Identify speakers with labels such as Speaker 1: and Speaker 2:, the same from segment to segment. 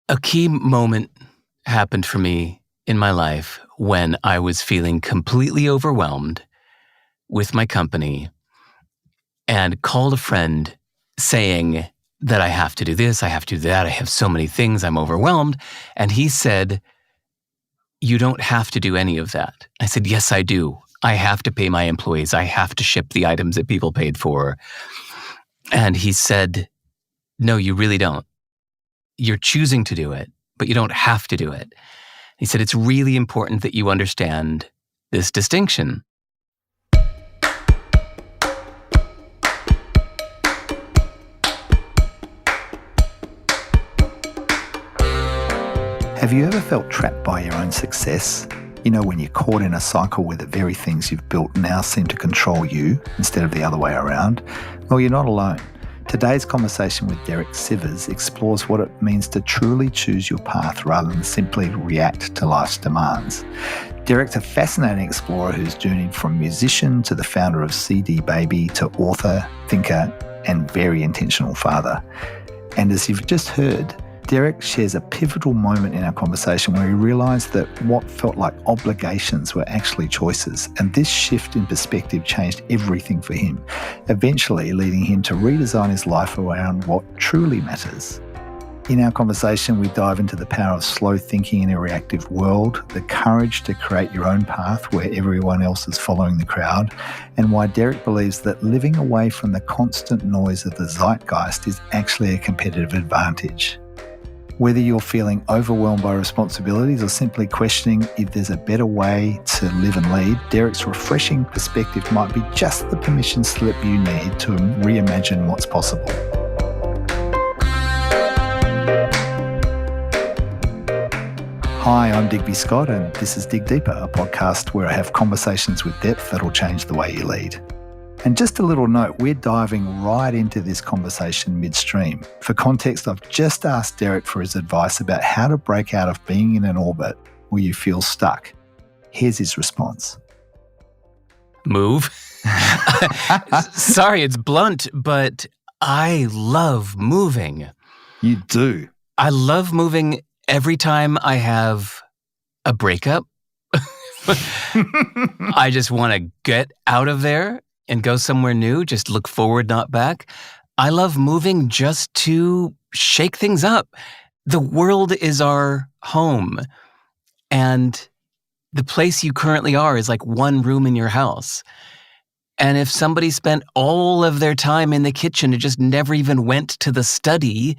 Speaker 1: A key moment happened for me in my life when I was feeling completely overwhelmed with my company and called a friend saying that I have to do this, I have to do that, I have so many things, I'm overwhelmed. And he said, "You don't have to do any of that." I said, "Yes, I do. I have to pay my employees. I have to ship the items that people paid for." And he said, "No, you really don't. You're choosing to do it, but you don't have to do it." He said, "It's really important that you understand this distinction."
Speaker 2: Have you ever felt trapped by your own success? You know, when you're caught in a cycle where the very things you've built now seem to control you instead of the other way around? Well, you're not alone. Today's conversation with Derek Sivers explores what it means to truly choose your path rather than simply react to life's demands. Derek's a fascinating explorer who's journeyed from musician to the founder of CD Baby to author, thinker, and very intentional father. And as you've just heard, Derek shares a pivotal moment in our conversation where he realised that what felt like obligations were actually choices, and this shift in perspective changed everything for him, eventually leading him to redesign his life around what truly matters. In our conversation, we dive into the power of slow thinking in a reactive world, the courage to create your own path where everyone else is following the crowd, and why Derek believes that living away from the constant noise of the Zeitgeist is actually a competitive advantage. Whether you're feeling overwhelmed by responsibilities or simply questioning if there's a better way to live and lead, Derek's refreshing perspective might be just the permission slip you need to reimagine what's possible. Hi, I'm Digby Scott, and this is Dig Deeper, a podcast where I have conversations with depth that'll change the way you lead. And just a little note, we're diving right into this conversation midstream. For context, I've just asked Derek for his advice about how to break out of being in an orbit where you feel stuck. Here's his response.
Speaker 1: Move. Sorry, it's blunt, but I love moving.
Speaker 2: You do?
Speaker 1: I love moving every time I have a breakup. I just want to get out of there and go somewhere new, just look forward, not back. I love moving just to shake things up. The world is our home, and the place you currently are is like one room in your house. And if somebody spent all of their time in the kitchen and just never even went to the study,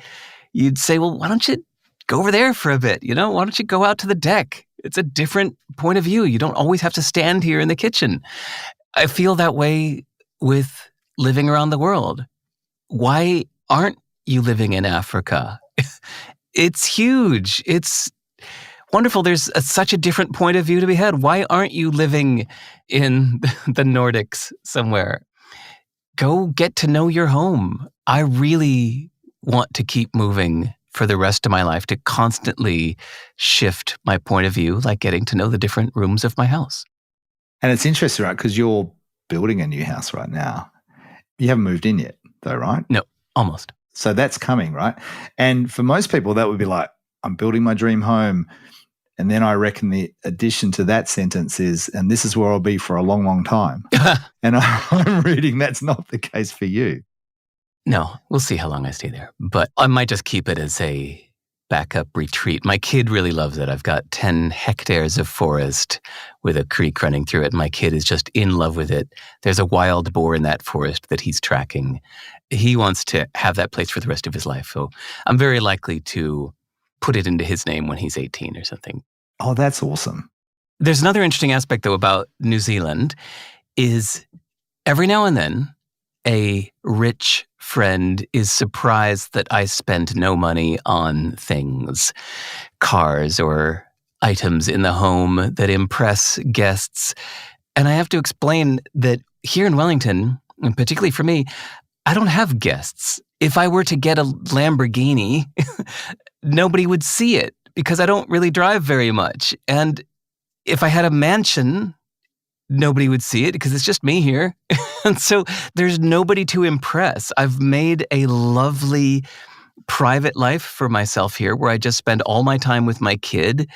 Speaker 1: you'd say, well, why don't you go over there for a bit? Why don't you go out to the deck? It's a different point of view. You don't always have to stand here in the kitchen. I feel that way with living around the world. Why aren't you living in Africa? It's huge. It's wonderful. There's such a different point of view to be had. Why aren't you living in the Nordics somewhere? Go get to know your home. I really want to keep moving for the rest of my life, to constantly shift my point of view, like getting to know the different rooms of my house.
Speaker 2: And it's interesting, right? Because you're building a new house right now. You haven't moved in yet, though, right?
Speaker 1: No, almost.
Speaker 2: So that's coming, right? And for most people, that would be like, I'm building my dream home. And then I reckon the addition to that sentence is, and this is where I'll be for a long, long time. And I'm reading that's not the case for you.
Speaker 1: No, we'll see how long I stay there. But I might just keep it as a backup retreat. My kid really loves it. I've got 10 hectares of forest with a creek running through it. My kid is just in love with it. There's a wild boar in that forest that he's tracking. He wants to have that place for the rest of his life. So I'm very likely to put it into his name when he's 18 or something.
Speaker 2: Oh, that's awesome.
Speaker 1: There's another interesting aspect, though, about New Zealand is every now and then a rich friend is surprised that I spend no money on things, cars or items in the home that impress guests. And I have to explain that here in Wellington, and particularly for me, I don't have guests. If I were to get a Lamborghini, nobody would see it because I don't really drive very much. And if I had a mansion, nobody would see it because it's just me here. And so there's nobody to impress. I've made a lovely private life for myself here where I just spend all my time with my kid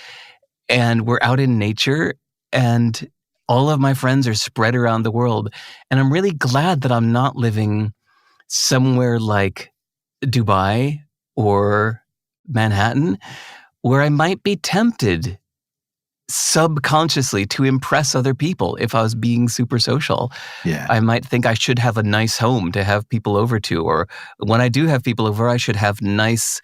Speaker 1: and we're out in nature and all of my friends are spread around the world. And I'm really glad that I'm not living somewhere like Dubai or Manhattan where I might be tempted subconsciously to impress other people if I was being super social.
Speaker 2: Yeah.
Speaker 1: I might think I should have a nice home to have people over to, or when I do have people over, I should have nice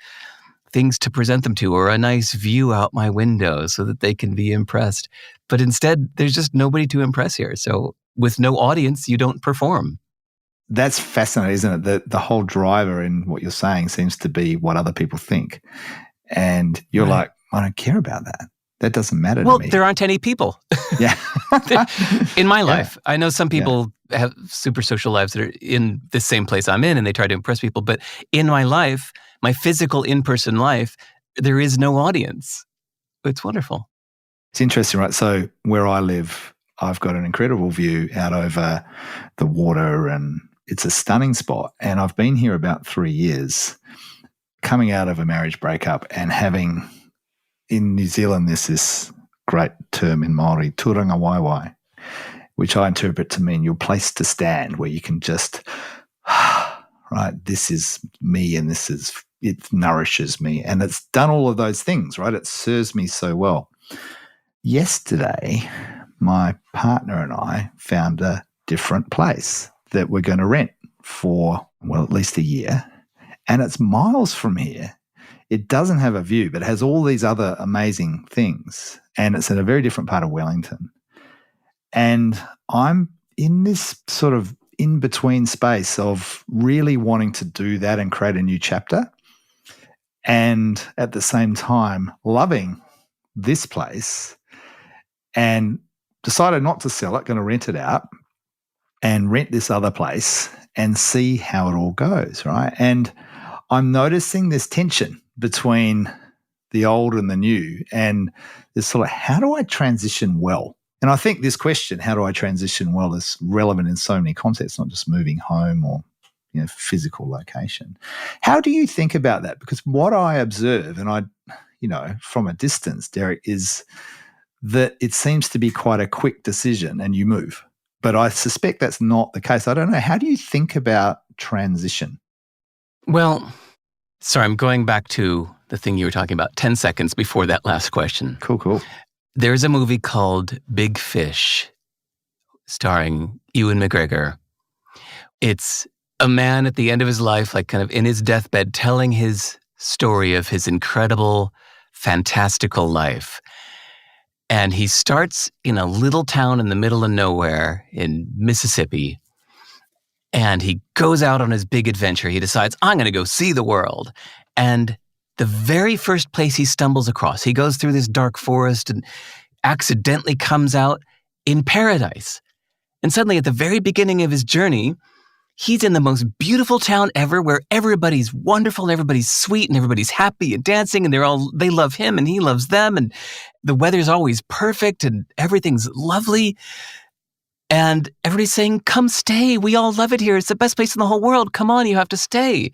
Speaker 1: things to present them to, or a nice view out my window so that they can be impressed. But instead, there's just nobody to impress here. So with no audience, you don't perform.
Speaker 2: That's fascinating, isn't it? The whole driver in what you're saying seems to be what other people think. And you're
Speaker 1: Right.
Speaker 2: like, I don't care about that. That doesn't matter
Speaker 1: Well,
Speaker 2: to me.
Speaker 1: there aren't any people.
Speaker 2: Yeah.
Speaker 1: In my life. I know some people have super social lives that are in the same place I'm in and they try to impress people. But in my life, my physical in-person life, there is no audience. It's wonderful.
Speaker 2: It's interesting, right? So where I live, I've got an incredible view out over the water and it's a stunning spot. And I've been here about 3 years, coming out of a marriage breakup and having, in New Zealand, there's this great term in Māori, turanga waiwai, which I interpret to mean your place to stand where you can just, right, this is me and it nourishes me. And it's done all of those things, right? It serves me so well. Yesterday, my partner and I found a different place that we're going to rent for, well, at least a year. And it's miles from here. It doesn't have a view, but it has all these other amazing things. And it's in a very different part of Wellington. And I'm in this sort of in-between space of really wanting to do that and create a new chapter. And at the same time, loving this place and decided not to sell it, going to rent it out and rent this other place and see how it all goes, right? And I'm noticing this tension between the old and the new and this sort of how do I transition well? And I think this question, how do I transition well, is relevant in so many contexts, not just moving home or physical location. How do you think about that? Because what I observe, and from a distance, Derek, is that it seems to be quite a quick decision and you move. But I suspect that's not the case. I don't know. How do you think about transition?
Speaker 1: Well, sorry, I'm going back to the thing you were talking about 10 seconds before that last question.
Speaker 2: Cool.
Speaker 1: There's a movie called Big Fish starring Ewan McGregor. It's a man at the end of his life, like kind of in his deathbed, telling his story of his incredible, fantastical life. And he starts in a little town in the middle of nowhere in Mississippi. And he goes out on his big adventure. He decides, I'm going to go see the world. And the very first place he stumbles across, he goes through this dark forest and accidentally comes out in paradise. And suddenly at the very beginning of his journey, he's in the most beautiful town ever where everybody's wonderful and everybody's sweet and everybody's happy and dancing and they love him and he loves them and the weather's always perfect and everything's lovely. And everybody's saying, come stay. We all love it here. It's the best place in the whole world. Come on, you have to stay.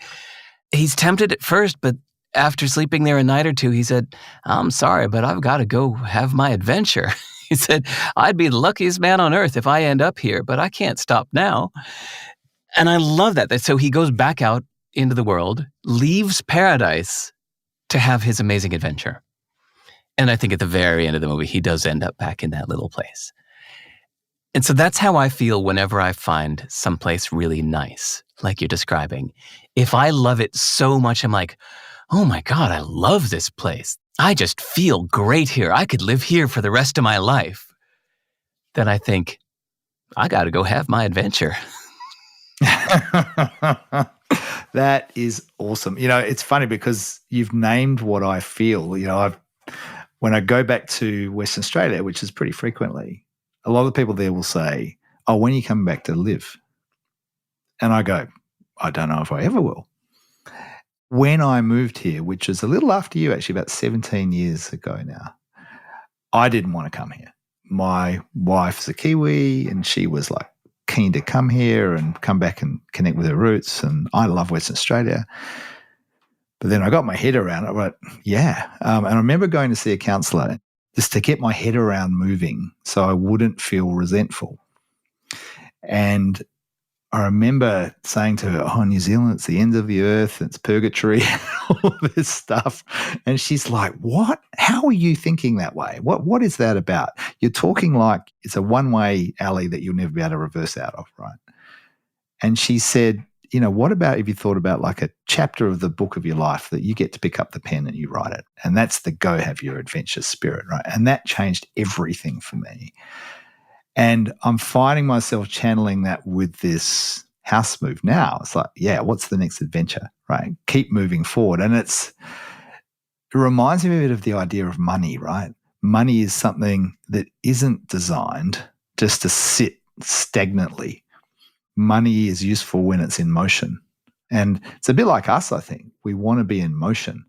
Speaker 1: He's tempted at first, but after sleeping there a night or two, he said, I'm sorry, but I've got to go have my adventure. He said, I'd be the luckiest man on earth if I end up here, but I can't stop now. And I love that. So he goes back out into the world, leaves paradise to have his amazing adventure. And I think at the very end of the movie, he does end up back in that little place. And so that's how I feel whenever I find someplace really nice, like you're describing. If I love it so much, I'm like, oh my God, I love this place. I just feel great here. I could live here for the rest of my life. Then I think, I got to go have my adventure.
Speaker 2: That is awesome. It's funny because you've named what I feel. When I go back to Western Australia, which is pretty frequently, a lot of the people there will say, oh, when are you coming back to live? And I go, I don't know if I ever will. When I moved here, which is a little after you, actually about 17 years ago now, I didn't want to come here. My wife's a Kiwi and she was like keen to come here and come back and connect with her roots. And I love Western Australia. But then I got my head around it, but yeah. And I remember going to see a counselor just to get my head around moving so I wouldn't feel resentful. And I remember saying to her, New Zealand, it's the end of the earth, it's purgatory, all this stuff. And she's like, what? How are you thinking that way? What is that about? You're talking like it's a one-way alley that you'll never be able to reverse out of, right? And she said, what about if you thought about like a chapter of the book of your life that you get to pick up the pen and you write it? And that's the go have your adventure spirit, right? And that changed everything for me. And I'm finding myself channeling that with this house move now. It's like, yeah, what's the next adventure, right? Keep moving forward. And it reminds me a bit of the idea of money, right? Money is something that isn't designed just to sit stagnantly. Money is useful when it's in motion. And it's a bit like us, I think. We want to be in motion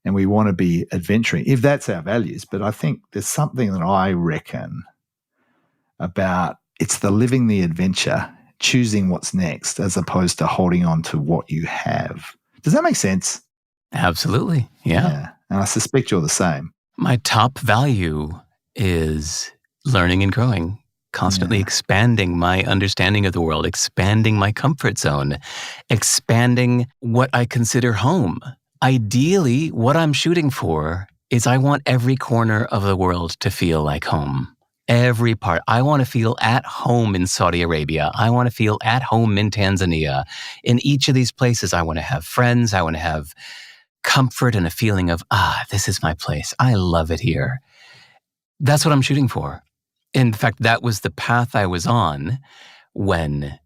Speaker 2: and we want to be adventuring, if that's our values. But I think there's something that I reckon about it's the living the adventure, choosing what's next as opposed to holding on to what you have. Does that make sense?
Speaker 1: Absolutely. Yeah.
Speaker 2: And I suspect you're the same.
Speaker 1: My top value is learning and growing, constantly expanding my understanding of the world, expanding my comfort zone, expanding what I consider home. Ideally, what I'm shooting for is I want every corner of the world to feel like home. Every part. I want to feel at home in Saudi Arabia. I want to feel at home in Tanzania. In each of these places, I want to have friends. I want to have comfort and a feeling of, this is my place. I love it here. That's what I'm shooting for. In fact, that was the path I was on when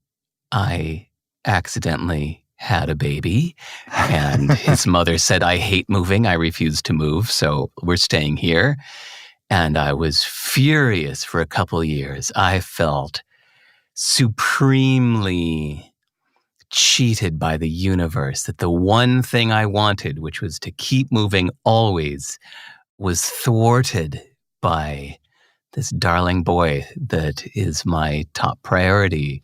Speaker 1: I accidentally had a baby and his mother said, I hate moving. I refuse to move. So we're staying here. And I was furious for a couple of years. I felt supremely cheated by the universe that the one thing I wanted, which was to keep moving always, was thwarted by this darling boy that is my top priority.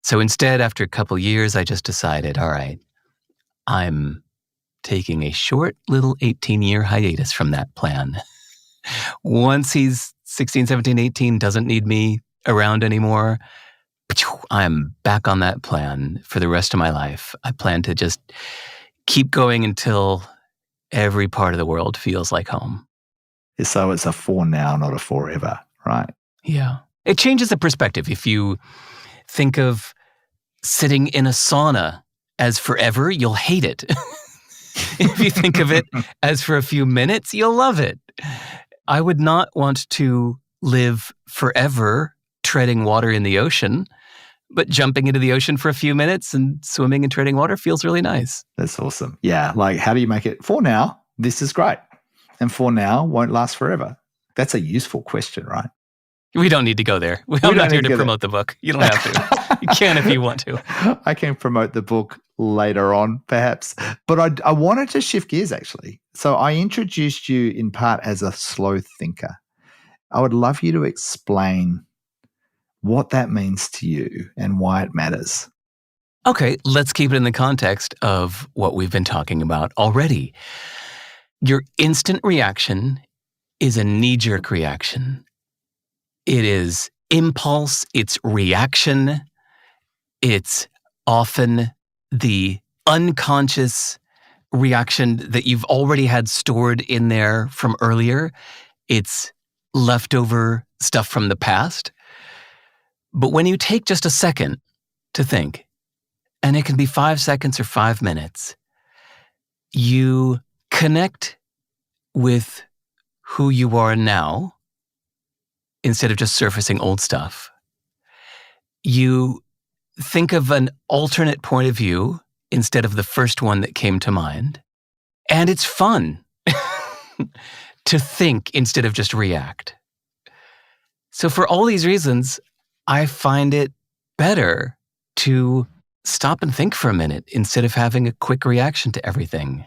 Speaker 1: So instead, after a couple years, I just decided, all right, I'm taking a short little 18-year hiatus from that plan. Once he's 16, 17, 18, doesn't need me around anymore, I'm back on that plan for the rest of my life. I plan to just keep going until every part of the world feels like home.
Speaker 2: So it's a for now, not a forever, right?
Speaker 1: Yeah. It changes the perspective. If you think of sitting in a sauna as forever, you'll hate it. If you think of it as for a few minutes, you'll love it. I would not want to live forever treading water in the ocean, but jumping into the ocean for a few minutes and swimming and treading water feels really nice.
Speaker 2: That's awesome. Yeah, like how do you make it for now? This is great. And for now won't last forever. That's a useful question, right?
Speaker 1: We don't need to go there. I'm not here to promote the book. You don't have to. You can if you want to.
Speaker 2: I can promote the book later on, perhaps. But I wanted to shift gears, actually. So I introduced you in part as a slow thinker. I would love you to explain what that means to you and why it matters.
Speaker 1: Okay, let's keep it in the context of what we've been talking about already. Your instant reaction is a knee-jerk reaction. It is impulse, it's reaction, it's often the unconscious reaction that you've already had stored in there from earlier. It's leftover stuff from the past. But when you take just a second to think, and it can be 5 seconds or 5 minutes, you connect with who you are now instead of just surfacing old stuff. You think of an alternate point of view instead of the first one that came to mind. And it's fun to think instead of just react. So for all these reasons, I find it better to stop and think for a minute instead of having a quick reaction to everything,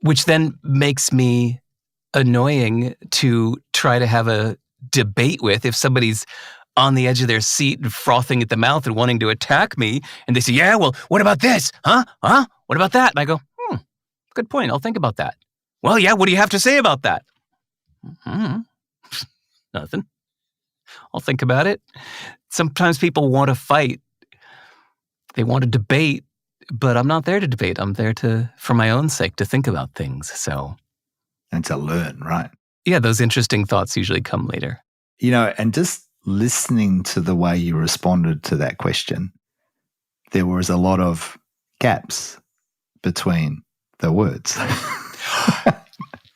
Speaker 1: which then makes me annoying to try to have a debate with. If somebody's on the edge of their seat and frothing at the mouth and wanting to attack me, and they say, yeah, well, what about this? Huh? What about that? And I go, Good point. I'll think about that. Well, yeah, what do you have to say about that? Nothing. I'll think about it. Sometimes people want to fight. They want to debate, but I'm not there to debate. I'm there for my own sake, to think about things. So,
Speaker 2: and to learn, right?
Speaker 1: Yeah, those interesting thoughts usually come later.
Speaker 2: And just listening to the way you responded to that question, there was a lot of gaps between the words.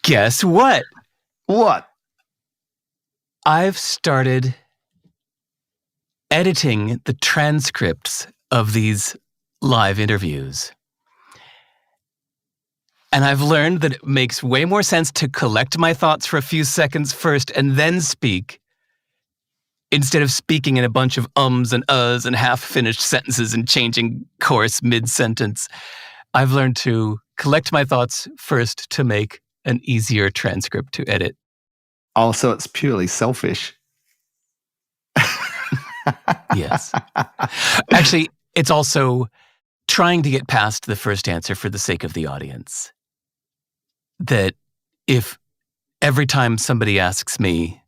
Speaker 1: Guess what?
Speaker 2: What?
Speaker 1: I've started editing the transcripts of these live interviews. And I've learned that it makes way more sense to collect my thoughts for a few seconds first and then speak, instead of speaking in a bunch of ums and uhs and half-finished sentences and changing course mid-sentence. I've learned to collect my thoughts first to make an easier transcript to edit.
Speaker 2: Oh, so it's purely selfish.
Speaker 1: Yes. Actually, it's also trying to get past the first answer for the sake of the audience. That if every time somebody asks me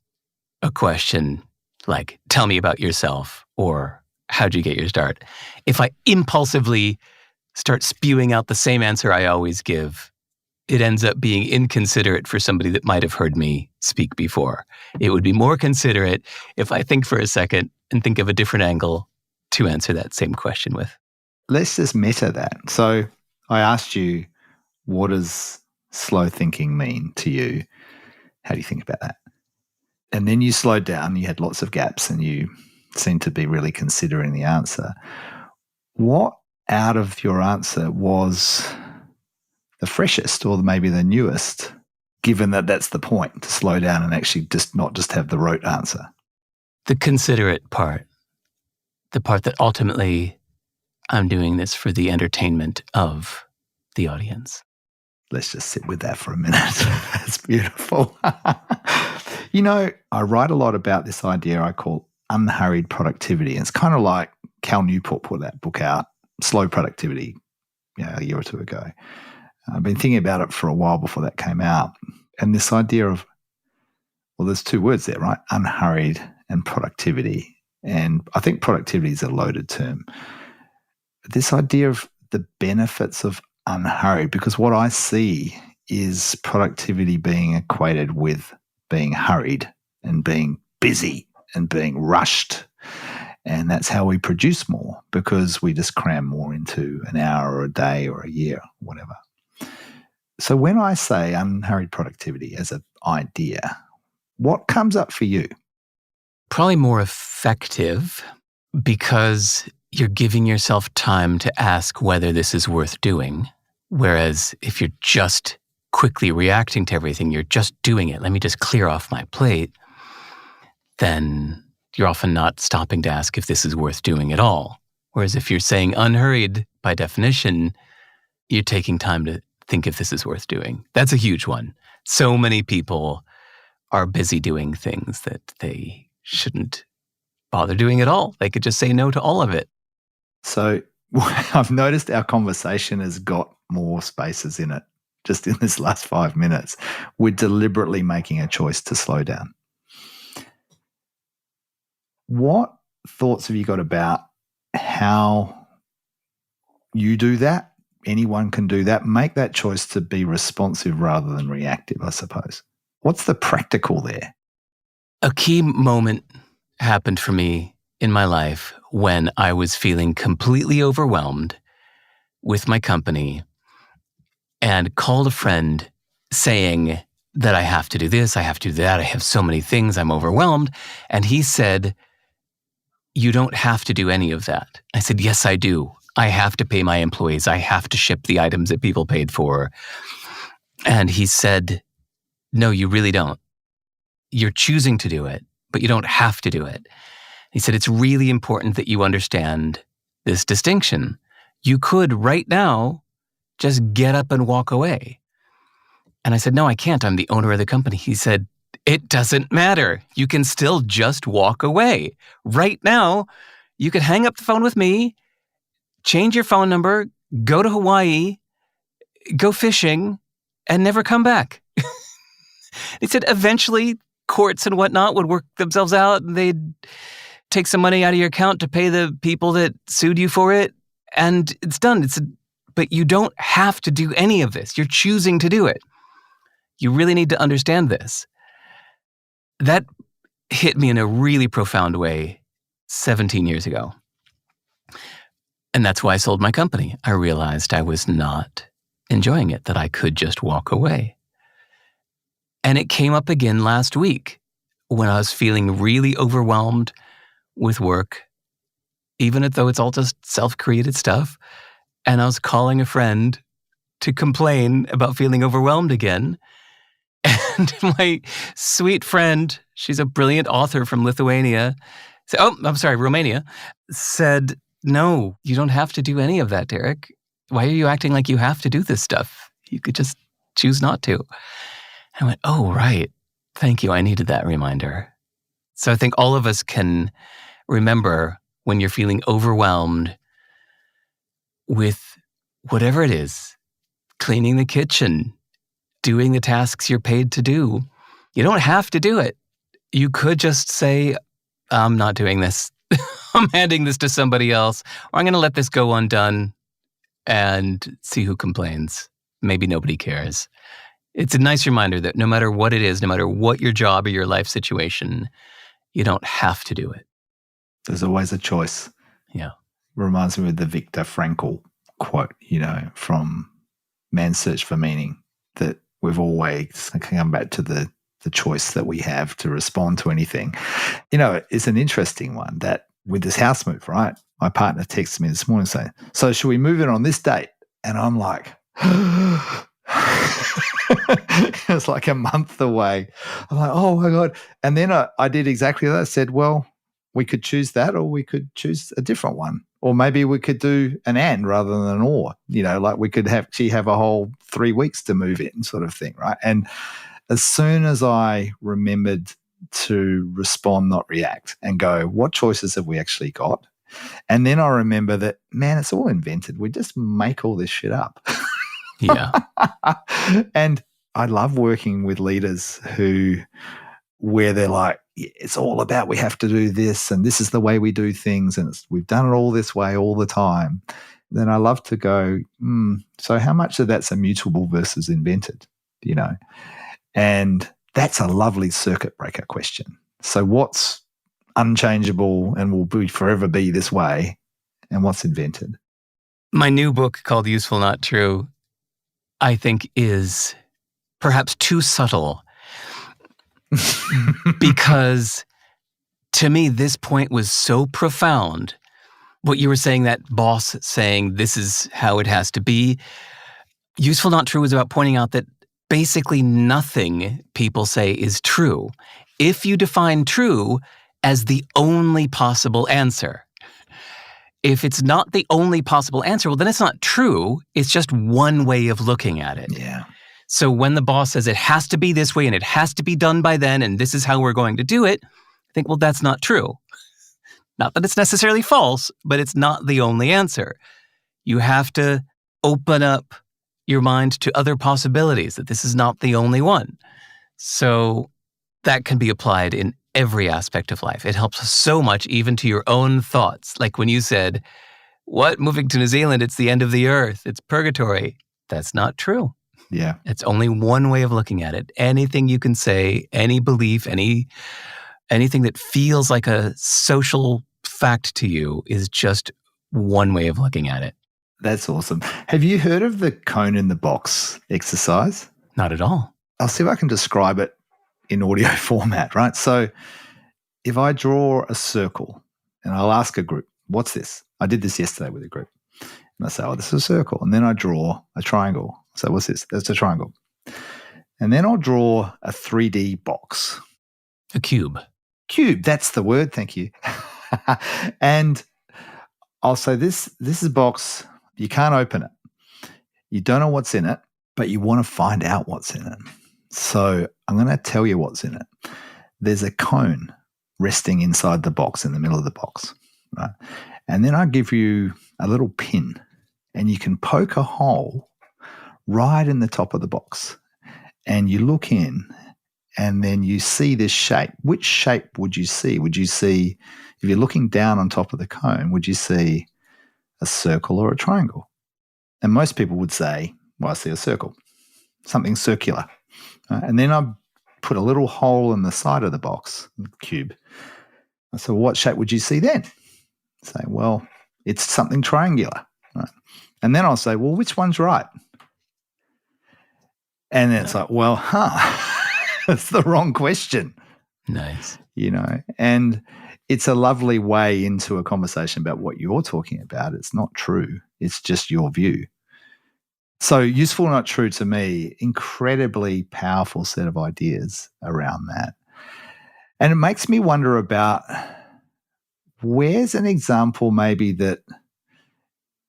Speaker 1: a question, like, tell me about yourself, or how'd you get your start? If I impulsively start spewing out the same answer I always give, it ends up being inconsiderate for somebody that might have heard me speak before. It would be more considerate if I think for a second and think of a different angle to answer that same question with.
Speaker 2: Let's just meta that. So I asked you, what does slow thinking mean to you? How do you think about that? And then you slowed down, you had lots of gaps, and you seemed to be really considering the answer. What out of your answer was the freshest or maybe the newest, given that that's the point, to slow down and actually just not just have the rote answer?
Speaker 1: The considerate part. The part that ultimately I'm doing this for the entertainment of the audience.
Speaker 2: Let's just sit with that for a minute. That's beautiful. I write a lot about this idea I call unhurried productivity. And it's kind of like Cal Newport put that book out, Slow Productivity, a year or two ago. I've been thinking about it for a while before that came out. And this idea of, well, there's two words there, right? Unhurried and productivity. And I think productivity is a loaded term. But this idea of the benefits of unhurried, because what I see is productivity being equated with being hurried and being busy and being rushed. And that's how we produce more, because we just cram more into an hour or a day or a year, or whatever. So when I say unhurried productivity as an idea, what comes up for you?
Speaker 1: Probably more effective, because you're giving yourself time to ask whether this is worth doing. Whereas if you're just quickly reacting to everything, you're just doing it, let me just clear off my plate, then you're often not stopping to ask if this is worth doing at all. Whereas if you're saying unhurried, by definition, you're taking time to think if this is worth doing. That's a huge one. So many people are busy doing things that they shouldn't bother doing at all. They could just say no to all of it.
Speaker 2: So I've noticed our conversation has got more spaces in it just in this last 5 minutes. We're deliberately making a choice to slow down. What thoughts have you got about how you do that? Anyone can do that. Make that choice to be responsive rather than reactive, I suppose. What's the practical there?
Speaker 1: A key moment happened for me in my life when I was feeling completely overwhelmed with my company and called a friend saying that I have to do this, I have to do that, I have so many things, I'm overwhelmed. And he said, you don't have to do any of that. I said, yes, I do. I have to pay my employees. I have to ship the items that people paid for. And he said, no, you really don't. You're choosing to do it, but you don't have to do it. He said, it's really important that you understand this distinction. You could right now just get up and walk away. And I said, no, I can't. I'm the owner of the company. He said, it doesn't matter. You can still just walk away. Right now, you could hang up the phone with me, change your phone number, go to Hawaii, go fishing and never come back. They said eventually courts and whatnot would work themselves out and they'd take some money out of your account to pay the people that sued you for it. And it's done. But you don't have to do any of this. You're choosing to do it. You really need to understand this. That hit me in a really profound way 17 years ago. And that's why I sold my company. I realized I was not enjoying it, that I could just walk away. And it came up again last week when I was feeling really overwhelmed with work, even though it's all just self-created stuff. And I was calling a friend to complain about feeling overwhelmed again. And my sweet friend, she's a brilliant author from Lithuania, Romania, said, "No, you don't have to do any of that, Derek. Why are you acting like you have to do this stuff? You could just choose not to." I went, "Oh, right. Thank you. I needed that reminder." So I think all of us can remember when you're feeling overwhelmed with whatever it is, cleaning the kitchen, doing the tasks you're paid to do. You don't have to do it. You could just say, "I'm not doing this. I'm handing this to somebody else, or I'm going to let this go undone and see who complains. Maybe nobody cares." It's a nice reminder that no matter what it is, no matter what your job or your life situation, you don't have to do it.
Speaker 2: There's always a choice.
Speaker 1: Yeah.
Speaker 2: Reminds me of the Viktor Frankl quote, from Man's Search for Meaning, that we've always come back to the choice that we have to respond to anything. It's an interesting one that with this house move, right? My partner texted me this morning saying, "So should we move it on this date?" And I'm like, it's like a month away. I'm like, oh my God. And then I did exactly that. I said, well, we could choose that, or we could choose a different one. Or maybe we could do an and rather than an or, like we could actually have a whole 3 weeks to move in sort of thing, right? And as soon as I remembered to respond, not react, and go, what choices have we actually got? And then I remember that, man, it's all invented. We just make all this shit up.
Speaker 1: Yeah.
Speaker 2: And I love working with leaders where they're like, it's all about we have to do this and this is the way we do things and we've done it all this way all the time. Then I love to go, so how much of that's immutable versus invented, And that's a lovely circuit breaker question. So what's unchangeable and will forever be this way, and what's invented?
Speaker 1: My new book called Useful Not True, I think, is perhaps too subtle because to me, this point was so profound. What you were saying, that boss saying, this is how it has to be. Useful Not True is about pointing out that basically nothing people say is true if you define true as the only possible answer. If it's not the only possible answer, well, then it's not true. It's just one way of looking at it.
Speaker 2: Yeah.
Speaker 1: So when the boss says it has to be this way and it has to be done by then and this is how we're going to do it, I think, well, that's not true. Not that it's necessarily false, but it's not the only answer. You have to open up your mind to other possibilities, that this is not the only one. So that can be applied in every aspect of life. It helps so much, even to your own thoughts. Like when you said, what, moving to New Zealand, it's the end of the earth, it's purgatory. That's not true.
Speaker 2: Yeah.
Speaker 1: It's only one way of looking at it. Anything you can say, any belief, anything that feels like a social fact to you is just one way of looking at it.
Speaker 2: That's awesome. Have you heard of the cone in the box exercise?
Speaker 1: Not at all.
Speaker 2: I'll see if I can describe it in audio format, right? So if I draw a circle and I'll ask a group, what's this? I did this yesterday with a group. And I say, oh, this is a circle. And then I draw a triangle. So what's this? That's a triangle. And then I'll draw a 3D box.
Speaker 1: A cube.
Speaker 2: Cube, that's the word. Thank you. And I'll say this is a box. You can't open it. You don't know what's in it, but you want to find out what's in it. So I'm going to tell you what's in it. There's a cone resting inside the box, in the middle of the box, right? And then I give you a little pin, and you can poke a hole right in the top of the box. And you look in and then you see this shape. Which shape would you see? Would you see, if you're looking down on top of the cone, would you see a circle or a triangle? And most people would say, well, I see a circle, something circular. And then I put a little hole in the side of the box, the cube. So what shape would you see then? Say, well, it's something triangular. Right? And then I'll say, well, which one's right? And then it's like, well, that's the wrong question.
Speaker 1: Nice.
Speaker 2: And it's a lovely way into a conversation about what you're talking about. It's not true. It's just your view. So useful, not true to me, incredibly powerful set of ideas around that. And it makes me wonder about where's an example maybe that,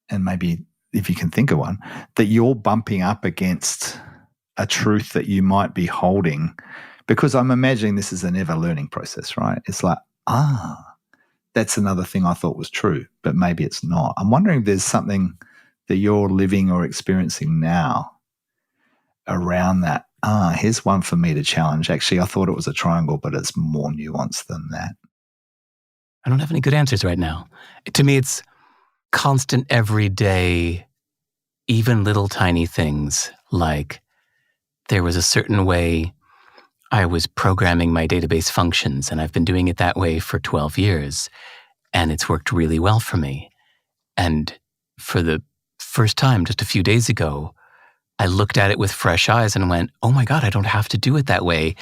Speaker 2: and maybe if you can think of one, that you're bumping up against a truth that you might be holding, because I'm imagining this is an ever learning process, right? It's like, that's another thing I thought was true, but maybe it's not. I'm wondering if there's something that you're living or experiencing now around that. Here's one for me to challenge. Actually, I thought it was a triangle, but it's more nuanced than that.
Speaker 1: I don't have any good answers right now. To me, it's constant, everyday, even little tiny things like there was a certain way I was programming my database functions, and I've been doing it that way for 12 years, and it's worked really well for me. And for the first time, just a few days ago, I looked at it with fresh eyes and went, oh my God, I don't have to do it that way.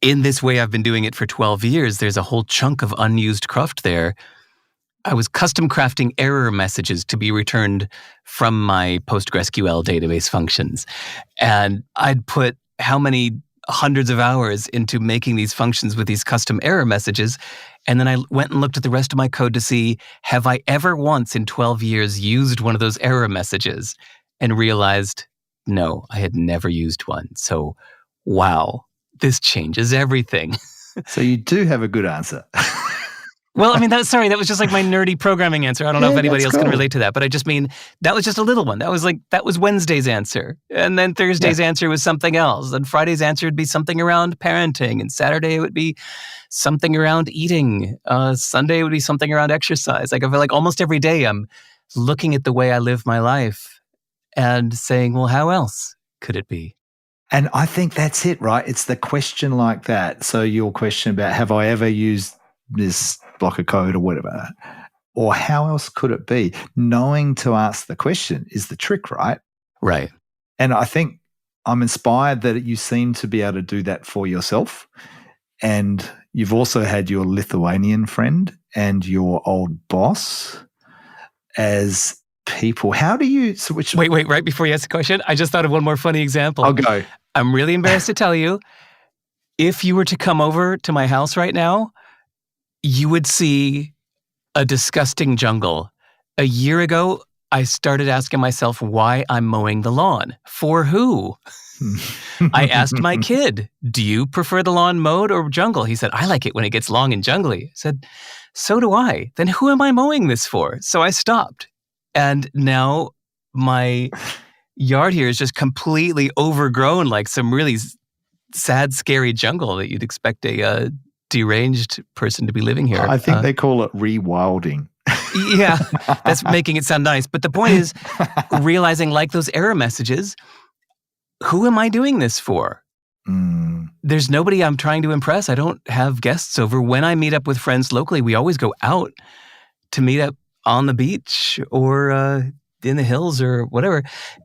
Speaker 1: In this way I've been doing it for 12 years, there's a whole chunk of unused cruft there. I was custom crafting error messages to be returned from my PostgreSQL database functions. And I'd put how many hundreds of hours into making these functions with these custom error messages. And then I went and looked at the rest of my code to see, have I ever once in 12 years used one of those error messages? And realized, no, I had never used one. So, wow, this changes everything.
Speaker 2: So you do have a good answer.
Speaker 1: Well, I mean, that was just like my nerdy programming answer. I don't know if anybody else can relate to that, but I just mean, that was just a little one. That was Wednesday's answer. And then Thursday's answer was something else. And Friday's answer would be something around parenting. And Saturday it would be something around eating. Sunday it would be something around exercise. Like I feel like almost every day I'm looking at the way I live my life and saying, well, how else could it be?
Speaker 2: And I think that's it, right? It's the question like that. So your question about have I ever used this block of code or whatever, or how else could it be? Knowing to ask the question is the trick, right?
Speaker 1: Right.
Speaker 2: And I think I'm inspired that you seem to be able to do that for yourself. And you've also had your Lithuanian friend and your old boss as people. How do you...
Speaker 1: Wait, right before you ask the question, I just thought of one more funny example.
Speaker 2: I'll go.
Speaker 1: I'm really embarrassed to tell you, if you were to come over to my house right now, you would see a disgusting jungle. A year ago, I started asking myself why I'm mowing the lawn. For who? I asked my kid, do you prefer the lawn mowed or jungle? He said, I like it when it gets long and jungly. I said, so do I. Then who am I mowing this for? So I stopped. And now my yard here is just completely overgrown, like some really sad, scary jungle that you'd expect a deranged person to be living here.
Speaker 2: I think they call it rewilding.
Speaker 1: Yeah, that's making it sound nice. But the point is realizing, like those error messages, who am I doing this for? There's nobody I'm trying to impress. I don't have guests over. When I meet up with friends locally, we always go out to meet up on the beach or in the hills or whatever.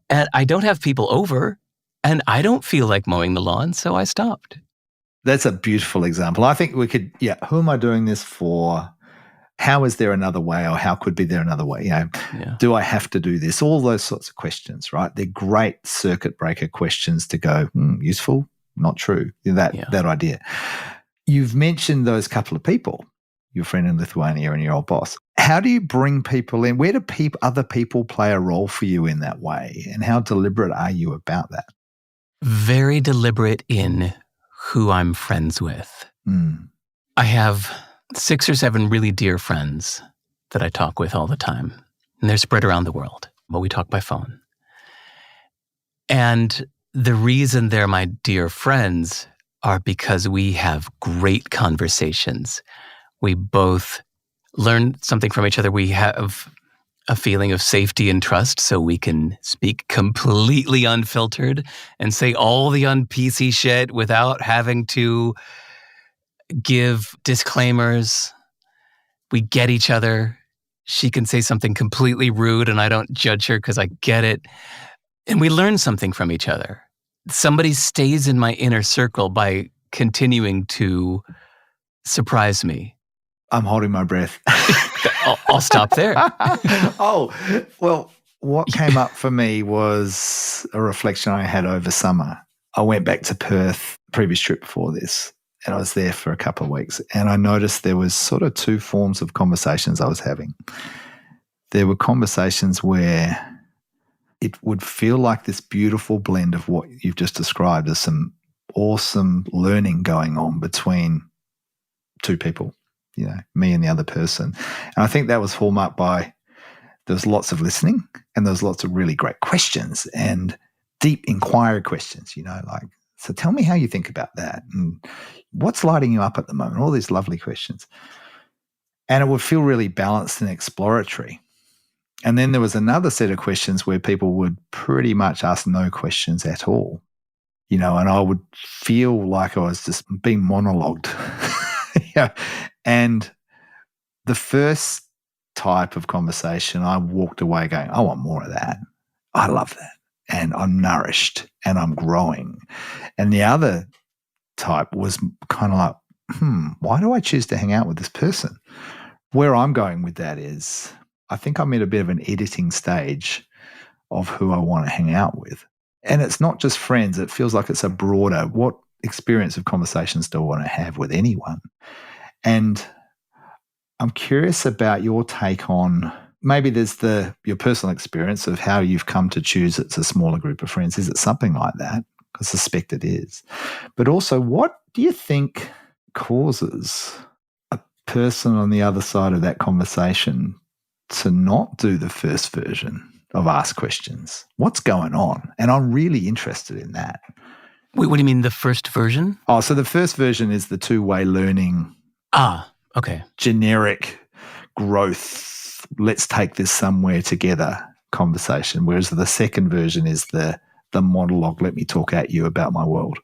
Speaker 1: And I don't have people over, and I don't feel like mowing the lawn, so I stopped.
Speaker 2: That's a beautiful example. I think we could, who am I doing this for? How is there another way, or how could be there another way? Do I have to do this? All those sorts of questions, right? They're great circuit breaker questions to go, useful, not true, that idea. You've mentioned those couple of people, your friend in Lithuania and your old boss. How do you bring people in? Where do other people play a role for you in that way? And how deliberate are you about that?
Speaker 1: Very deliberate in who I'm friends with. I have 6 or 7 really dear friends that I talk with all the time. And they're spread around the world, but we talk by phone. And the reason they're my dear friends are because we have great conversations. We both learn something from each other. We have a feeling of safety and trust, so we can speak completely unfiltered and say all the un-PC shit without having to give disclaimers. We get each other. She can say something completely rude and I don't judge her because I get it. And we learn something from each other. Somebody stays in my inner circle by continuing to surprise me.
Speaker 2: I'm holding my breath.
Speaker 1: I'll stop there.
Speaker 2: Oh, well, what came up for me was a reflection I had over summer. I went back to Perth, previous trip before this, and I was there for a couple of weeks. And I noticed there was sort of two forms of conversations I was having. There were conversations where it would feel like this beautiful blend of what you've just described. There's some awesome learning going on between two people, me and the other person. And I think that was hallmarked by there was lots of listening and there was lots of really great questions and deep inquiry questions, like, so tell me how you think about that and what's lighting you up at the moment, all these lovely questions. And it would feel really balanced and exploratory. And then there was another set of questions where people would pretty much ask no questions at all, and I would feel like I was just being monologued. And the first type of conversation, I walked away going, I want more of that. I love that. And I'm nourished and I'm growing. And the other type was kind of like, why do I choose to hang out with this person? Where I'm going with that is I think I'm at a bit of an editing stage of who I want to hang out with. And it's not just friends. It feels like it's a broader, what experience of conversations do I want to have with anyone? And I'm curious about your take on, maybe there's your personal experience of how you've come to choose it's a smaller group of friends. Is it something like that? I suspect it is. But also, what do you think causes a person on the other side of that conversation to not do the first version of ask questions? What's going on? And I'm really interested in that.
Speaker 1: Wait, what do you mean the first version?
Speaker 2: Oh, so the first version is the two-way learning.
Speaker 1: Okay.
Speaker 2: Generic growth, let's take this somewhere together conversation. Whereas the second version is the monologue, let me talk at you about my world.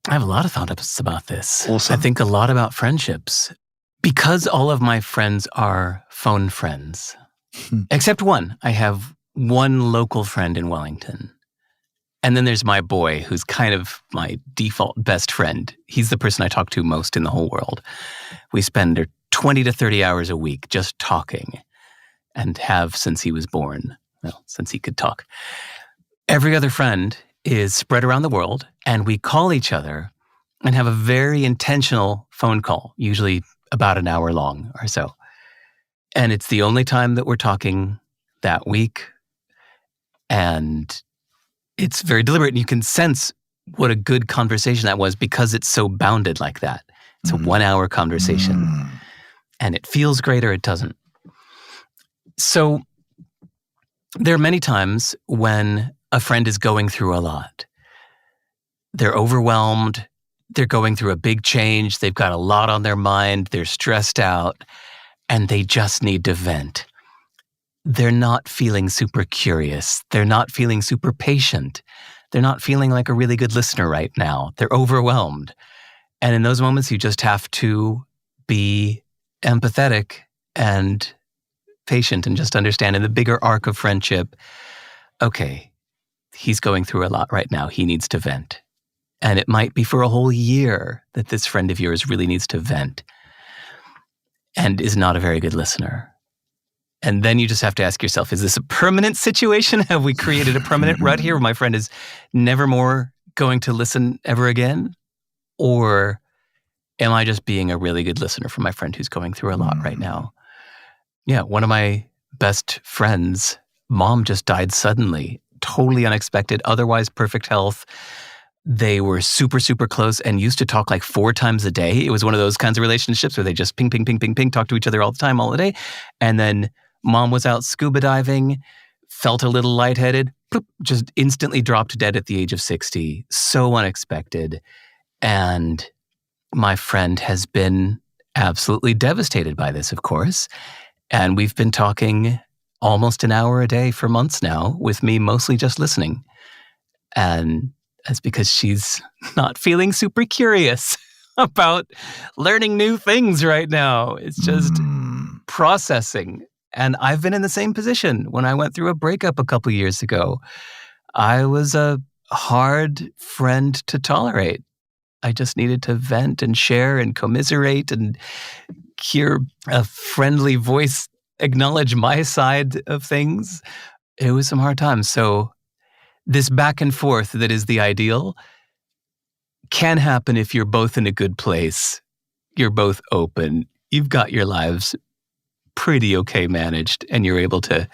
Speaker 1: I have a lot of thoughts about this.
Speaker 2: Awesome.
Speaker 1: I think a lot about friendships. Because all of my friends are phone friends, except one. I have one local friend in Wellington. And then there's my boy, who's kind of my default best friend. He's the person I talk to most in the whole world. We spend 20 to 30 hours a week just talking and have since he was born. Well, since he could talk. Every other friend is spread around the world, and we call each other and have a very intentional phone call, usually about an hour long or so. And it's the only time that we're talking that week. And it's very deliberate, and you can sense what a good conversation that was because it's so bounded like that. It's a 1 hour conversation. And it feels great or it doesn't. So there are many times when a friend is going through a lot. They're overwhelmed. They're going through a big change. They've got a lot on their mind. They're stressed out, and they just need to vent. They're not feeling super curious. They're not feeling super patient. They're not feeling like a really good listener right now. They're overwhelmed. And in those moments, you just have to be empathetic and patient and just understand in the bigger arc of friendship, okay, he's going through a lot right now. He needs to vent. And it might be for a whole year that this friend of yours really needs to vent and is not a very good listener. And then you just have to ask yourself, is this a permanent situation? Have we created a permanent rut here where my friend is never more going to listen ever again? Or am I just being a really good listener for my friend who's going through a lot right now? Yeah, one of my best friends, mom just died suddenly, totally unexpected, otherwise perfect health. They were super, super close and used to talk like 4 times a day. It was one of those kinds of relationships where they just ping, talk to each other all the time, all the day. And then mom was out scuba diving felt a little lightheaded, ploop, just instantly dropped dead at the age of 60. So unexpected. And my friend has been absolutely devastated by this, of course. And we've been talking almost an hour a day for months now, with me mostly just listening. And that's because she's not feeling super curious about learning new things right now. It's just processing. And I've been in the same position when I went through a breakup a couple years ago. I was a hard friend to tolerate. I just needed to vent and share and commiserate and hear a friendly voice acknowledge my side of things. It was some hard times. So this back and forth that is the ideal can happen if you're both in a good place. You're both open. You've got your lives pretty okay managed, and you're able to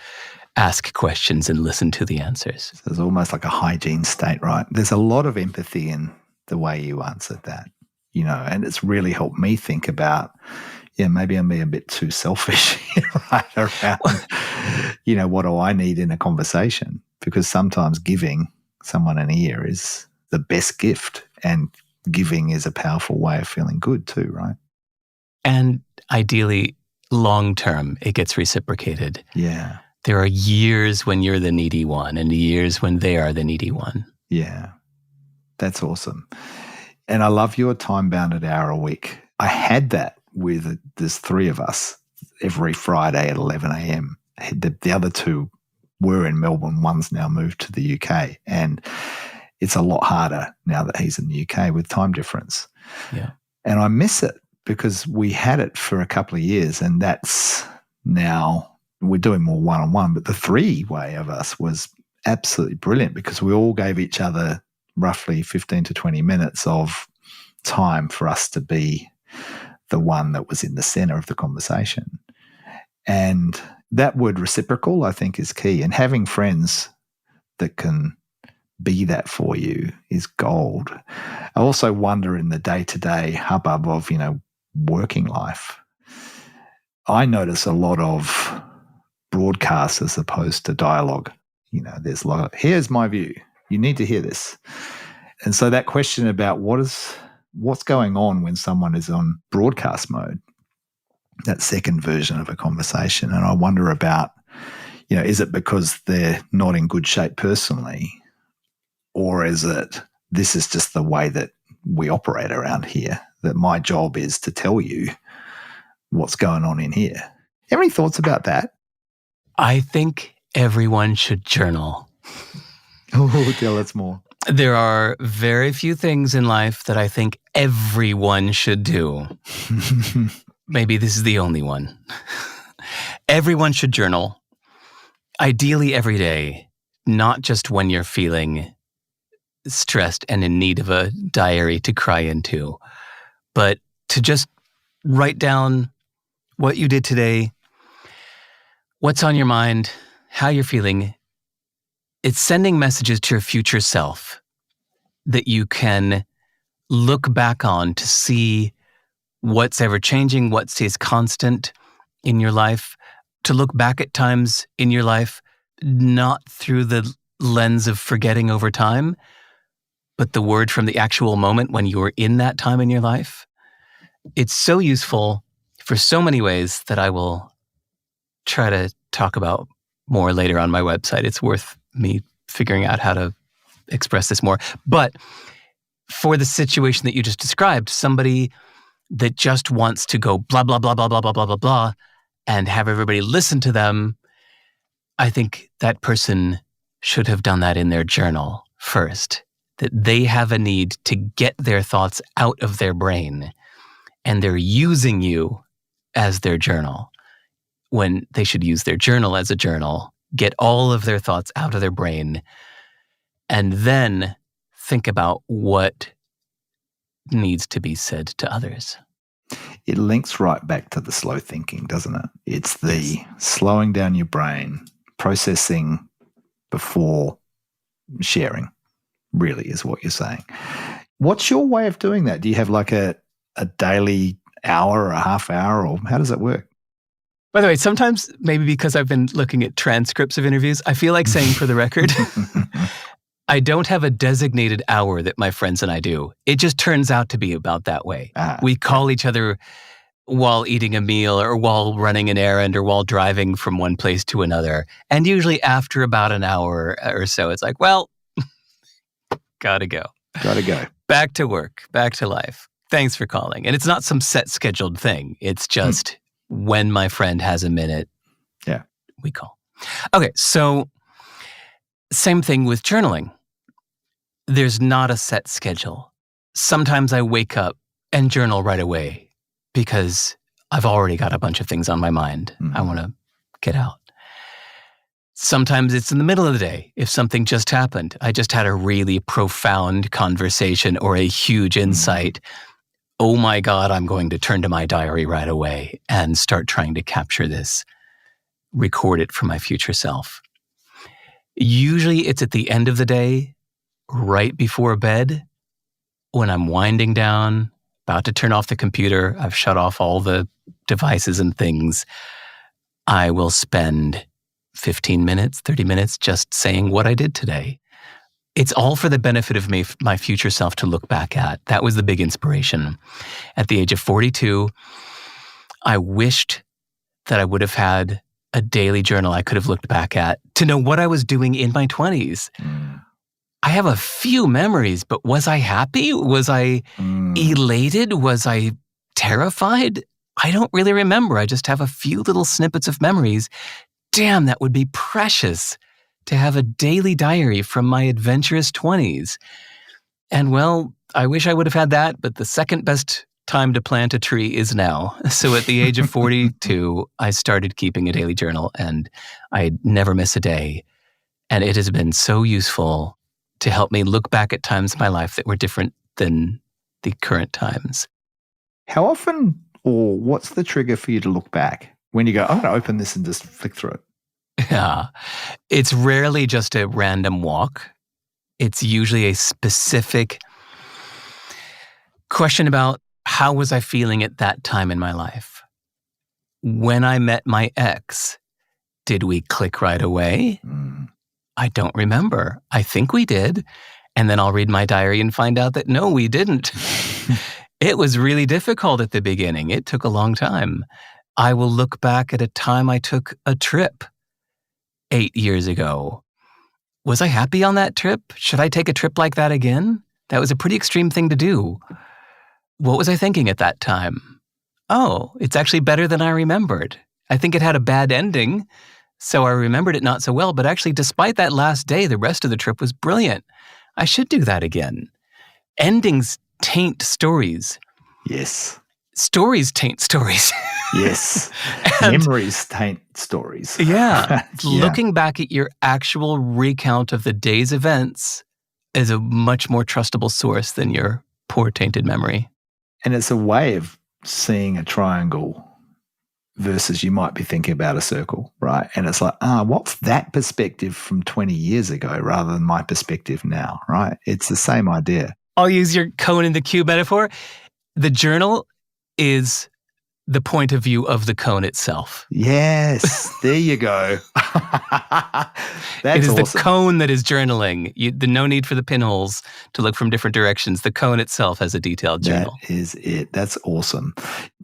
Speaker 1: ask questions and listen to the answers.
Speaker 2: So it's almost like a hygiene state, right? There's a lot of empathy in the way you answered that, and it's really helped me think about, maybe I'm being a bit too selfish right around, what do I need in a conversation? Because sometimes giving someone an ear is the best gift, and giving is a powerful way of feeling good too, right?
Speaker 1: And ideally, long term, it gets reciprocated.
Speaker 2: Yeah.
Speaker 1: There are years when you're the needy one and years when they are the needy one.
Speaker 2: Yeah. That's awesome. And I love your time-bounded hour a week. I had that with, there's 3 of us every Friday at 11 a.m. The other 2 were in Melbourne. One's now moved to the UK. And it's a lot harder now that he's in the UK with time difference.
Speaker 1: Yeah.
Speaker 2: And I miss it because we had it for a couple of years, and that's now we're doing more one-on-one. But the 3-way of us was absolutely brilliant because we all gave each other roughly 15 to 20 minutes of time for us to be the one that was in the center of the conversation. And that word reciprocal, I think, is key. And having friends that can be that for you is gold. I also wonder in the day-to-day hubbub of, working life, I notice a lot of broadcasts as opposed to dialogue. There's a lot of, here's my view. You need to hear this. And so that question about what's going on when someone is on broadcast mode, that second version of a conversation. And I wonder about, is it because they're not in good shape personally? Or is it, this is just the way that we operate around here, that my job is to tell you what's going on in here? Have any thoughts about that?
Speaker 1: I think everyone should journal.
Speaker 2: Oh, tell us more.
Speaker 1: There are very few things in life that I think everyone should do. Maybe this is the only one. Everyone should journal. Ideally every day, not just when you're feeling stressed and in need of a diary to cry into, but to just write down what you did today, what's on your mind, how you're feeling. It's sending messages to your future self that you can look back on to see what's ever changing, what stays constant in your life, to look back at times in your life, not through the lens of forgetting over time, but the word from the actual moment when you were in that time in your life. It's so useful for so many ways that I will try to talk about more later on my website. It's worth me figuring out how to express this more. But for the situation that you just described, somebody that just wants to go blah, blah, blah, blah, blah, blah, blah, blah, blah, and have everybody listen to them, I think that person should have done that in their journal first, that they have a need to get their thoughts out of their brain, and they're using you as their journal when they should use their journal as a journal, get all of their thoughts out of their brain, and then think about what needs to be said to others.
Speaker 2: It links right back to the slow thinking, doesn't it? It's the slowing down your brain, processing before sharing, really is what you're saying. What's your way of doing that? Do you have like a daily hour or a half hour, or how does it work?
Speaker 1: By the way, sometimes maybe because I've been looking at transcripts of interviews, I feel like saying for the record, I don't have a designated hour that my friends and I do. It just turns out to be about that way. We call each other while eating a meal or while running an errand or while driving from one place to another. And usually after about an hour or so, it's like, well, gotta go.
Speaker 2: Gotta go.
Speaker 1: Back to work, back to life. Thanks for calling. And it's not some set scheduled thing. It's just when my friend has a minute, we call. Okay, so same thing with journaling. There's not a set schedule. Sometimes I wake up and journal right away because I've already got a bunch of things on my mind I want to get out. Sometimes it's in the middle of the day. If something just happened, I just had a really profound conversation or a huge insight. Oh my God, I'm going to turn to my diary right away and start trying to capture this, record it for my future self. Usually it's at the end of the day, right before bed, when I'm winding down, about to turn off the computer, I've shut off all the devices and things. I will spend 15 minutes, 30 minutes just saying what I did today. It's all for the benefit of me, my future self to look back at. That was the big inspiration. At the age of 42, I wished that I would have had a daily journal I could have looked back at to know what I was doing in my 20s. I have a few memories, but was I happy? Was I elated? Was I terrified? I don't really remember. I just have a few little snippets of memories. Damn, that would be precious to have a daily diary from my adventurous 20s. And well, I wish I would have had that, but the second best time to plant a tree is now. So at the age of 42, I started keeping a daily journal and I never miss a day. And it has been so useful to help me look back at times in my life that were different than the current times.
Speaker 2: How often, or what's the trigger for you to look back when you go, I'm going to open this and just flick through it?
Speaker 1: Yeah. It's rarely just a random walk. It's usually a specific question about how was I feeling at that time in my life? When I met my ex, did we click right away? I don't remember. I think we did. And then I'll read my diary and find out that no, we didn't. It was really difficult at the beginning. It took a long time. I will look back at a time I took a trip 8 years ago. Was I happy on that trip? Should I take a trip like that again? That was a pretty extreme thing to do. What was I thinking at that time? Oh, it's actually better than I remembered. I think it had a bad ending, so I remembered it not so well, but actually despite that last day, the rest of the trip was brilliant. I should do that again. Endings taint stories.
Speaker 2: Yes.
Speaker 1: Stories taint stories.
Speaker 2: Yes. Memories taint stories.
Speaker 1: Yeah. Looking back at your actual recount of the day's events is a much more trustable source than your poor tainted memory.
Speaker 2: And it's a way of seeing a triangle versus you might be thinking about a circle, right? And it's like, what's that perspective from 20 years ago rather than my perspective now, right? It's the same idea.
Speaker 1: I'll use your cone in the cube metaphor. The journal is the point of view of the cone itself.
Speaker 2: Yes, there you go. That's
Speaker 1: it is
Speaker 2: awesome.
Speaker 1: the cone that is journaling. No need for the pinholes to look from different directions. The cone itself has a detailed journal.
Speaker 2: That is it. That's awesome.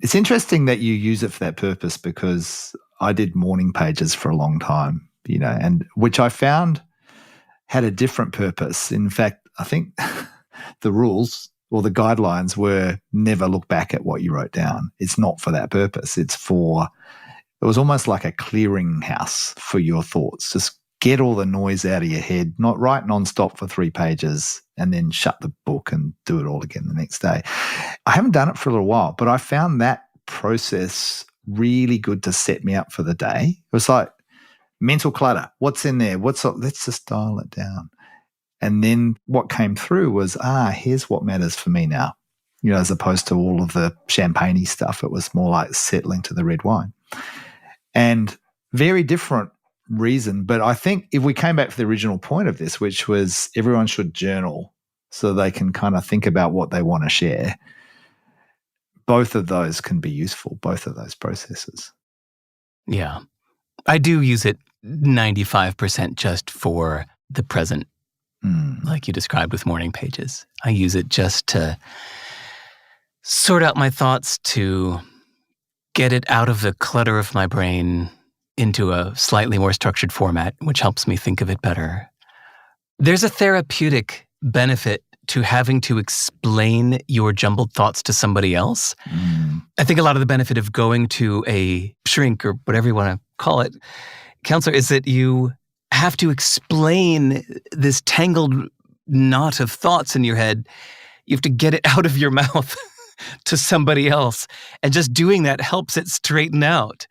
Speaker 2: It's interesting that you use it for that purpose because I did morning pages for a long time, and which I found had a different purpose. In fact, I think the rules or the guidelines were never look back at what you wrote down. It's not for that purpose. It was almost like a clearinghouse for your thoughts. Just get all the noise out of your head, not write nonstop for 3 pages and then shut the book and do it all again the next day. I haven't done it for a little while, but I found that process really good to set me up for the day. It was like mental clutter. What's in there? Let's just dial it down. And then what came through was, here's what matters for me now. As opposed to all of the champagne-y stuff, it was more like settling to the red wine. And very different reason. But I think if we came back to the original point of this, which was everyone should journal so they can kind of think about what they want to share, both of those can be useful, both of those processes.
Speaker 1: Yeah. I do use it 95% just for the present, like you described with morning pages. I use it just to sort out my thoughts, to get it out of the clutter of my brain into a slightly more structured format, which helps me think of it better. There's a therapeutic benefit to having to explain your jumbled thoughts to somebody else. I think a lot of the benefit of going to a shrink, or whatever you want to call it, counselor, is that you have to explain this tangled knot of thoughts in your head. You have to get it out of your mouth to somebody else. And just doing that helps it straighten out.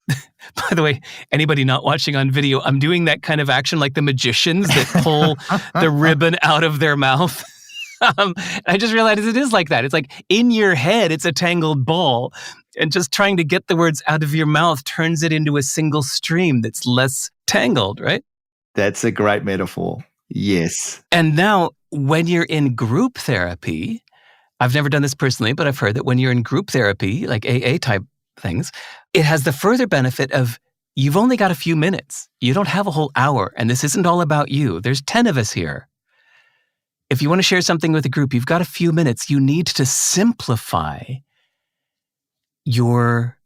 Speaker 1: By the way, anybody not watching on video, I'm doing that kind of action like the magicians that pull the ribbon out of their mouth. I just realized it is like that. It's like in your head, it's a tangled ball. And just trying to get the words out of your mouth turns it into a single stream that's less tangled, right?
Speaker 2: That's a great metaphor. Yes.
Speaker 1: And now, when you're in group therapy, I've never done this personally, but I've heard that when you're in group therapy, like AA type things, it has the further benefit of you've only got a few minutes. You don't have a whole hour, and this isn't all about you. There's 10 of us here. If you want to share something with a group, you've got a few minutes. You need to simplify your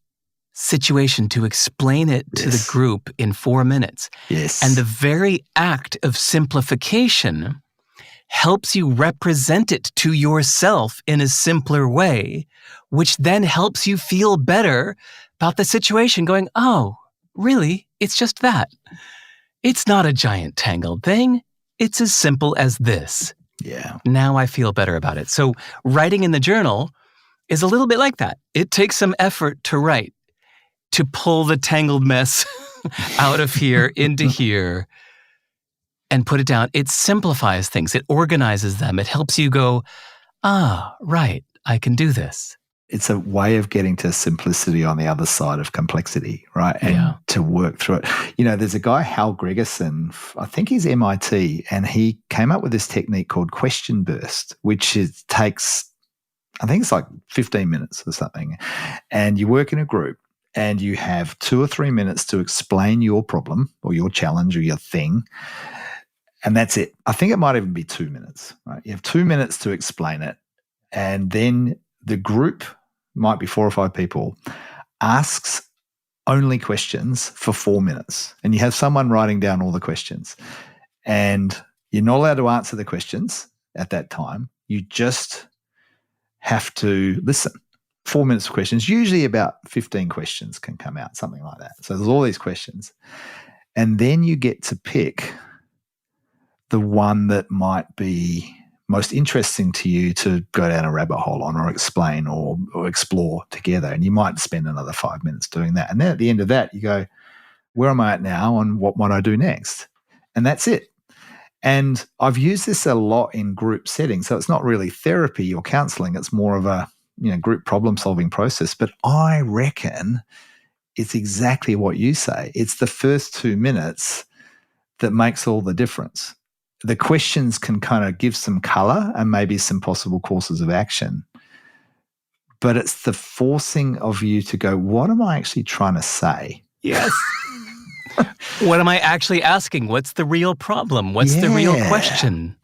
Speaker 1: situation to explain it to the group in 4 minutes.
Speaker 2: Yes.
Speaker 1: And the very act of simplification helps you represent it to yourself in a simpler way, which then helps you feel better about the situation, going, oh, really? It's just that. It's not a giant tangled thing. It's as simple as this.
Speaker 2: Yeah.
Speaker 1: Now I feel better about it. So writing in the journal is a little bit like that. It takes some effort to write, to pull the tangled mess out of here into here and put it down. It simplifies things. It organizes them. It helps you go, right, I can do this.
Speaker 2: It's a way of getting to simplicity on the other side of complexity, right? And to work through it. You know, there's a guy, Hal Gregerson, I think he's MIT, and he came up with this technique called question burst, which takes, I think it's like 15 minutes or something. And you work in a group and you have 2 or 3 minutes to explain your problem or your challenge or your thing. And that's it. I think it might even be 2 minutes, right? You have 2 minutes to explain it. And then the group, might be 4 or 5 people, asks only questions for 4 minutes. And you have someone writing down all the questions. And you're not allowed to answer the questions at that time. You just have to listen. 4 minutes of questions, usually about 15 questions can come out, something like that. So there's all these questions. And then you get to pick the one that might be most interesting to you to go down a rabbit hole on or explain or explore together. And you might spend another 5 minutes doing that. And then at the end of that, you go, where am I at now and what might I do next? And that's it. And I've used this a lot in group settings. So it's not really therapy or counseling. It's more of a group problem-solving process. But I reckon it's exactly what you say. It's the first 2 minutes that makes all the difference. The questions can kind of give some color and maybe some possible courses of action. But it's the forcing of you to go, what am I actually trying to say?
Speaker 1: Yes. What am I actually asking? What's the real problem? What's the real question?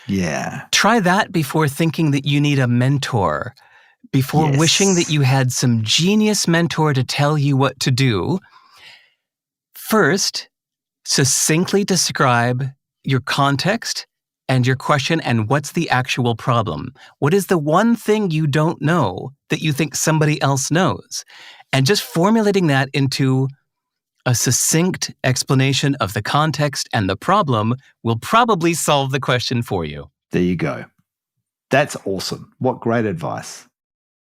Speaker 2: Yeah.
Speaker 1: Try that before thinking that you need a mentor, before wishing that you had some genius mentor to tell you what to do. First, succinctly describe your context and your question and what's the actual problem. What is the one thing you don't know that you think somebody else knows? And just formulating that into a succinct explanation of the context and the problem will probably solve the question for you.
Speaker 2: There you go. That's awesome. What great advice.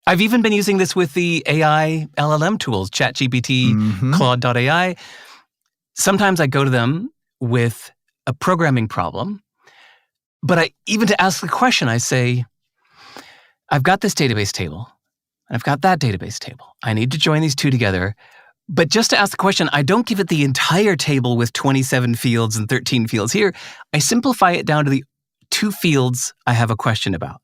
Speaker 1: I've even been using this with the AI LLM tools, ChatGPT, Claude.ai. Sometimes I go to them with a programming problem, but even to ask the question, I say, I've got this database table, and I've got that database table. I need to join these two together. But just to ask the question, I don't give it the entire table with 27 fields and 13 fields here. I simplify it down to the 2 fields I have a question about.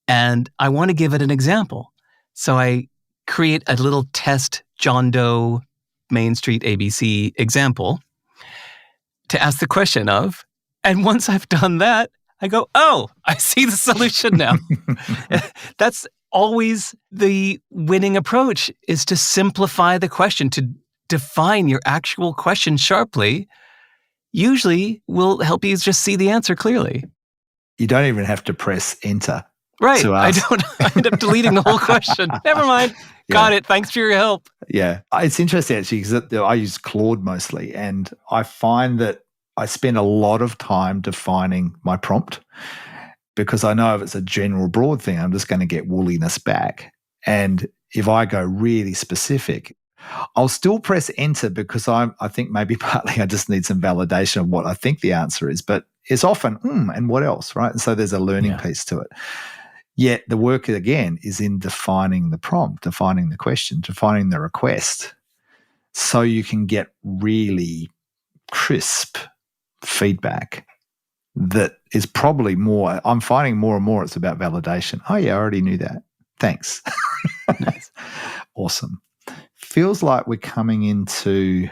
Speaker 1: And I want to give it an example. So I create a little test John Doe Main Street ABC example to ask the question of, and once I've done that, I go, oh, I see the solution now. That's always the winning approach, is to simplify the question, to define your actual question sharply, usually will help you just see the answer clearly.
Speaker 2: You don't even have to press enter.
Speaker 1: Right. I end up deleting the whole question. Never mind. Got it. Thanks for your help.
Speaker 2: Yeah. It's interesting actually because I use Claude mostly, and I find that I spend a lot of time defining my prompt because I know if it's a general broad thing, I'm just going to get wooliness back. And if I go really specific, I'll still press enter because I think maybe partly I just need some validation of what I think the answer is, but it's often, and what else, right? And so there's a learning piece to it. Yet the work, again, is in defining the prompt, defining the question, defining the request, so you can get really crisp feedback that is probably more, I'm finding more and more it's about validation. Oh, yeah, I already knew that. Thanks. Nice. Awesome. Feels like we're coming into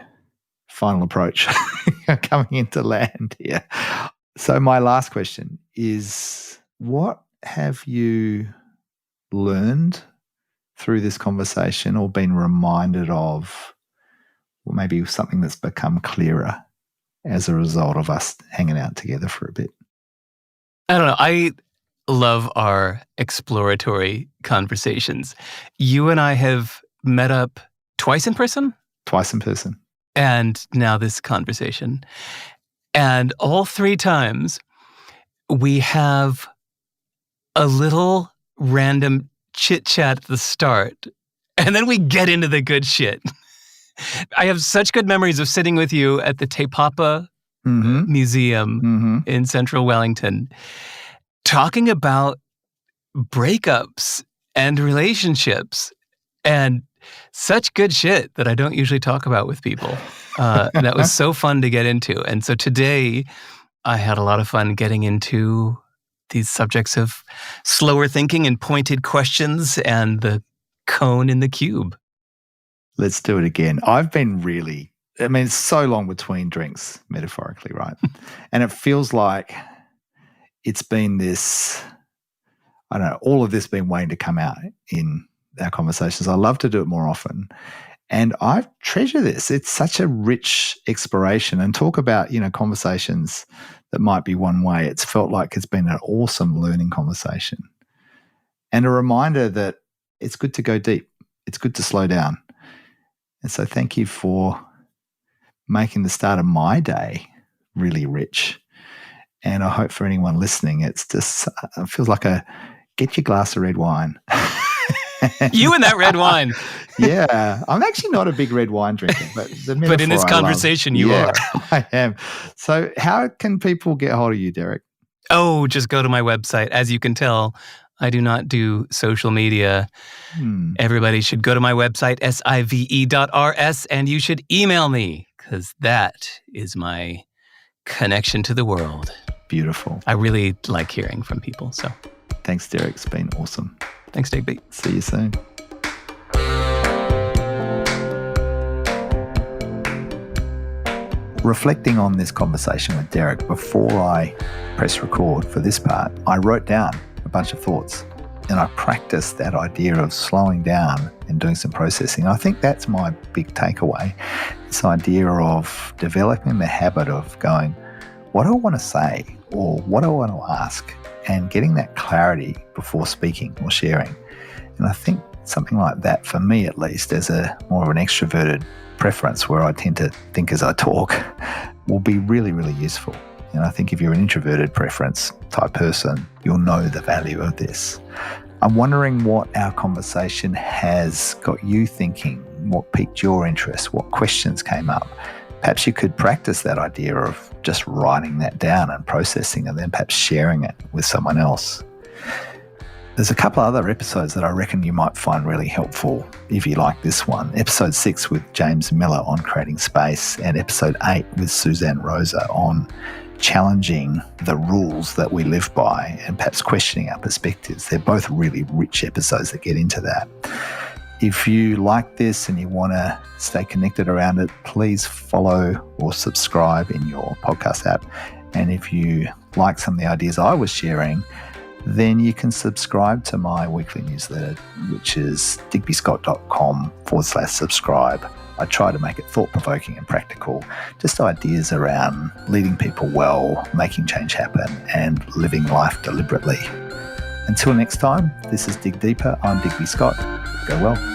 Speaker 2: final approach, coming into land here. So my last question is, what have you learned through this conversation or been reminded of, or maybe something that's become clearer as a result of us hanging out together for a bit?
Speaker 1: I don't know. I love our exploratory conversations. You and I have met up twice in person?
Speaker 2: Twice in person.
Speaker 1: And now this conversation. And all three times we have a little random chit-chat at the start, and then we get into the good shit. I have such good memories of sitting with you at the Te Papa Museum in central Wellington, talking about breakups and relationships and such good shit that I don't usually talk about with people. That was so fun to get into. And so today I had a lot of fun getting into these subjects of slower thinking and pointed questions and the cone in the cube.
Speaker 2: Let's do it again. I've been it's so long between drinks, metaphorically, right? And it feels like it's been this, I don't know, all of this been waiting to come out in our conversations. I love to do it more often. And I treasure this. It's such a rich exploration. And talk about, conversations that might be one way. It's felt like it's been an awesome learning conversation. And a reminder that it's good to go deep. It's good to slow down. And so thank you for making the start of my day really rich. And I hope for anyone listening, it feels like get your glass of red wine.
Speaker 1: You and that red wine.
Speaker 2: Yeah. I'm actually not a big red wine drinker, but
Speaker 1: in this conversation you are.
Speaker 2: I am. So how can people get hold of you, Derek?
Speaker 1: Oh, just go to my website. As you can tell, I do not do social media. Everybody should go to my website, sive.rs, and you should email me because that is my connection to the world.
Speaker 2: Beautiful.
Speaker 1: I really like hearing from people. So
Speaker 2: thanks, Derek. It's been awesome.
Speaker 1: Thanks, Digby.
Speaker 2: See you soon. Reflecting on this conversation with Derek, before I press record for this part, I wrote down a bunch of thoughts and I practiced that idea of slowing down and doing some processing. I think that's my big takeaway. This idea of developing the habit of going, what do I want to say or what do I want to ask? And getting that clarity before speaking or sharing. And I think something like that, for me at least, as a more of an extroverted preference where I tend to think as I talk, will be really, really useful. And I think if you're an introverted preference type person, you'll know the value of this. I'm wondering what our conversation has got you thinking, what piqued your interest, what questions came up. Perhaps you could practice that idea of just writing that down and processing and then perhaps sharing it with someone else. There's a couple other episodes that I reckon you might find really helpful if you like this one. Episode 6 with James Miller on creating space, and episode 8 with Suzanne Rosa on challenging the rules that we live by and perhaps questioning our perspectives. They're both really rich episodes that get into that. If you like this and you want to stay connected around it, please follow or subscribe in your podcast app. And if you like some of the ideas I was sharing, then you can subscribe to my weekly newsletter, which is digbyscott.com/subscribe. I try to make it thought-provoking and practical, just ideas around leading people well, making change happen, and living life deliberately. Until next time, this is Dig Deeper. I'm Digby Scott. Go well.